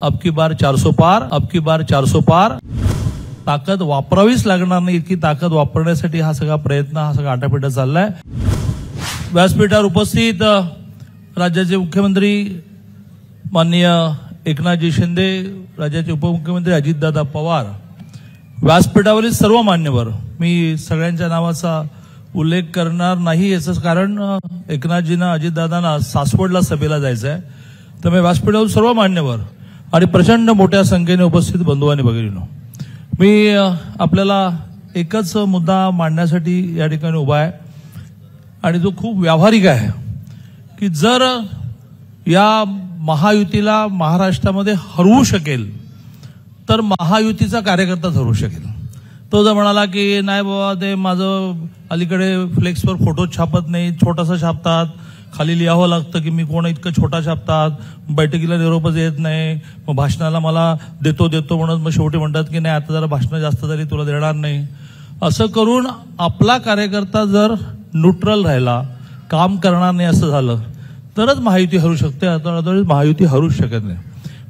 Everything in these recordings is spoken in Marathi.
अब की बार 400 पार, अब की बार 400 पार. ताकद वापरावीच लागणार नाही इतकी ताकद वापरण्यासाठी हा सगळा प्रयत्न, हा सगळा आटापिटा चाललाय. व्यासपीठावर उपस्थित राज्याचे मुख्यमंत्री माननीय एकनाथजी शिंदे, राज्याचे उपमुख्यमंत्री अजितदादा पवार, व्यासपीठावरील सर्व मान्यवर, मी सगळ्यांच्या नावाचा उल्लेख करणार नाही. याचं कारण एकनाथजींना, अजितदादांना सासवडला सभेला जायचं आहे. त्यामुळे व्यासपीठावर सर्व मान्यवर आणि प्रचंड मोठ्या संख्येने उपस्थित बंधू आणि भगिनींनो, मी आपल्याला एकच मुद्दा मांडण्यासाठी या ठिकाणी उभा आहे आणि जो खूप व्यावहारिक आहे की जर या महायुतीला महाराष्ट्रामध्ये हरवू शकेल तर महायुतीचा कार्यकर्ता हरवू शकेल. तो जर म्हणाला की नाही बाबा ते माझं अलीकडे फ्लेक्सवर फोटो छापत नाही, छोटासा छापतात, खाली लिहावं लागतं की मी कोण इतकं छोटा छापतात, बैठकीला निरोपच येत नाही, मग भाषणाला मला देतो म्हणत मग शेवटी म्हणतात की नाही आता जरा भाषणं जास्त झाली तुला देणार नाही. असं करून आपला कार्यकर्ता जर न्यूट्रल राहिला, काम करणार नाही असं झालं तरच महायुती हरू शकते. आता महायुती हरूच शकत नाही.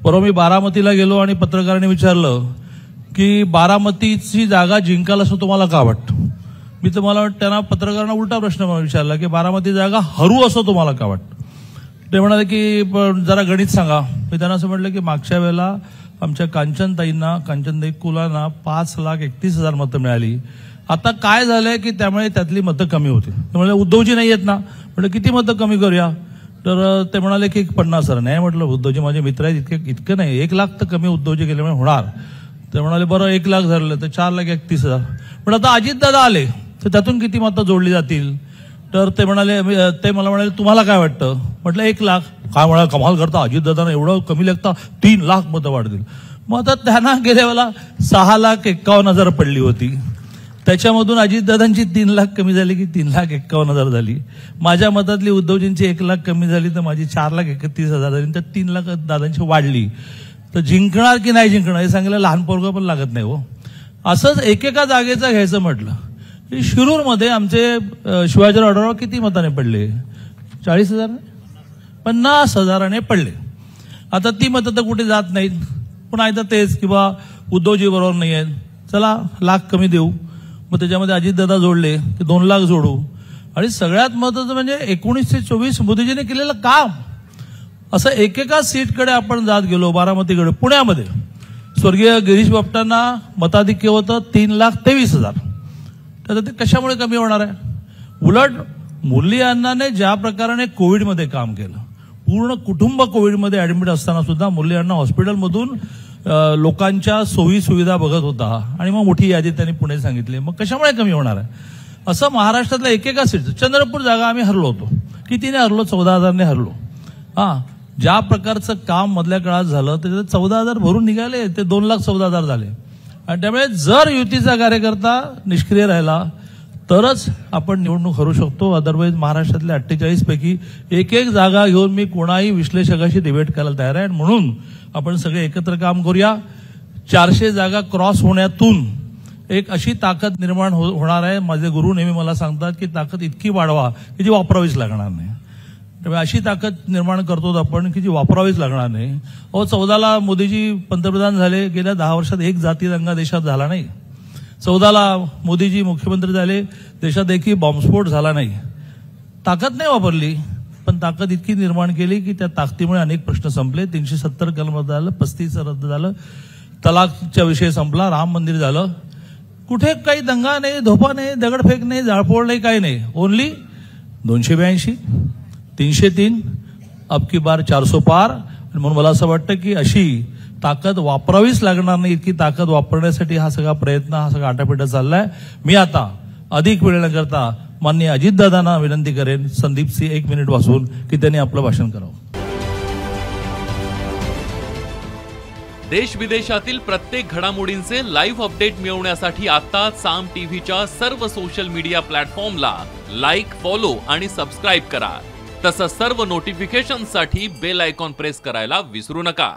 परवा मी बारामतीला गेलो आणि पत्रकारांनी विचारलं की बारामतीची जागा जिंकाल असं तुम्हाला का वाटतं. मी तुम्हाला त्यांना पत्रकारांना उलटा प्रश्न विचारला की बारामती जागा हरू असं तुम्हाला का वाटतं. ते म्हणाले की जरा गणित सांगा. मी त्यांना असं म्हटलं की मागच्या वेळेला आमच्या कांचनताई कुलांना 5,31,000 मतं मिळाली. आता काय झालंय की त्यामुळे त्यातली मतं कमी होती. ते म्हणाले उद्धवजी नाही येत ना. म्हटलं किती मतं कमी करूया. तर ते म्हणाले की 50,000. नाही म्हटलं उद्धवजी माझे मित्र आहेत, इतकं नाही, 1 लाख तर कमी उद्धवजी गेल्यामुळे होणार. ते म्हणाले बरं 1 लाख धरलं तर 4,31,000. पण आता अजितदादा आले तर त्यातून किती मतं जोडली जातील. तर ते मला म्हणाले तुम्हाला काय वाटतं. म्हटलं 1 लाख. काय म्हणाले कमाल करता, अजितदादांना एवढं कमी लागता 3 लाख मतं वाढतील. मग आता त्यांना गेल्या वेळेला 6,51,000 पडली होती. त्याच्यामधून अजितदादांची 3 लाख कमी झाली की 3,51,000 झाली. माझ्या मतातली उद्धवजींची 1 लाख कमी झाली तर माझी 4,31,000 झाली. तर 3 लाख दादांची वाढली. तर जिंकणार की नाही जिंकणार हे सांगायला लहान पोरगं पण लागत नाही हो. असंच एकेका जागेचं घ्यायचं म्हटलं की शिरूरमध्ये आमचे शिवाजीराव आढळराव किती मताने पडले. 40,000 50,000 पडले. आता ती मतं तर कुठे जात नाहीत. पण आता तेच किंवा उद्धवजी बरोबर नाही आहेत, चला लाख कमी देऊ. मग त्याच्यामध्ये अजितदादा जोडले की 2 लाख जोडू. आणि सगळ्यात महत्वाचं म्हणजे 1924 मोदीजीने केलेलं काम. असं एकेका सीटकडे आपण जात गेलो. बारामतीकडे, पुण्यामध्ये स्वर्गीय गिरीश बापटांना मताधिक्य होतं 3,23,000. तर ते कशामुळे कमी होणार आहे. उलट मुरली अण्णाने ज्या प्रकारे कोविडमध्ये काम केलं, पूर्ण कुटुंब कोविडमध्ये ऍडमिट असताना सुद्धा मुरली अण्णा हॉस्पिटलमधून लोकांच्या सोयी सुविधा बघत होता आणि मग मोठी यादी त्यांनी पुणे सांगितली. मग कशामुळे कमी होणार आहे. असं महाराष्ट्रातल्या एकेका सीट, चंद्रपूर जागा आम्ही हरलो होतो. कितीने हरलो, 14,000ने हरलो. ज्या प्रकारचं काम मधल्या काळात झालं त्याच्यात 14,000 भरून निघाले, ते 2,14,000 झाले. आणि त्यामुळे जर युतीचा कार्यकर्ता निष्क्रिय राहिला तरच आपण निवडणूक हरू शकतो. अदरवाईज महाराष्ट्रातल्या 48 पैकी एक जागा घेऊन मी कोणाही विश्लेषकाशी डिबेट करायला तयार आहे. म्हणून आपण सगळे एकत्र काम करूया. 400 जागा क्रॉस होण्यातून एक अशी ताकद निर्माण होणार आहे. माझे गुरु नेहमी मला सांगतात की ताकद इतकी वाढवा की जी वापरावीच लागणार नाही. त्यामुळे अशी ताकद निर्माण करतो आपण की जी वापरावीच लागणार नाही. 14ला मोदीजी पंतप्रधान झाले. गेल्या 10 वर्षात एक जाती दंगा देशात झाला नाही. 14ला मोदीजी मुख्यमंत्री झाले, देशात एकही बॉम्बस्फोट झाला नाही. ताकद नाही वापरली, पण ताकद इतकी निर्माण केली की त्या ताकदीमुळे अनेक प्रश्न संपले. 370 कलम रद्द झालं, 35 रद्द झालं, तलाकच्या विषय संपला, राम मंदिर झालं. कुठे काही दंगा नाही, धोपा नाही, दगडफेक नाही, जाळपोळ नाही, काही नाही. ओनली 282, 303, अब की बार 400 पार. म्हणून मला असं वाटतं की अशी ताकद वापरावीच लागणार नाही इतकी ताकद वापरण्यासाठी हा सगळा प्रयत्न, हा सगळा आटापिटा चाललाय. मी आता अधिक वेळ न करता माननीय अजितदादांना विनंती करेन संदीपसी 1 मिनिट वाचून की त्यांनी आपलं भाषण करावं. देश विदेशातील प्रत्येक घडामोडींचे लाईव्ह अपडेट मिळवण्यासाठी आता साम टीव्हीच्या सर्व सोशल मीडिया प्लॅटफॉर्मला लाईक, फॉलो आणि सबस्क्राईब करा. तसंच सर्व नोटिफिकेशनसाठी बेल आयकॉन प्रेस करायला विसरू नका.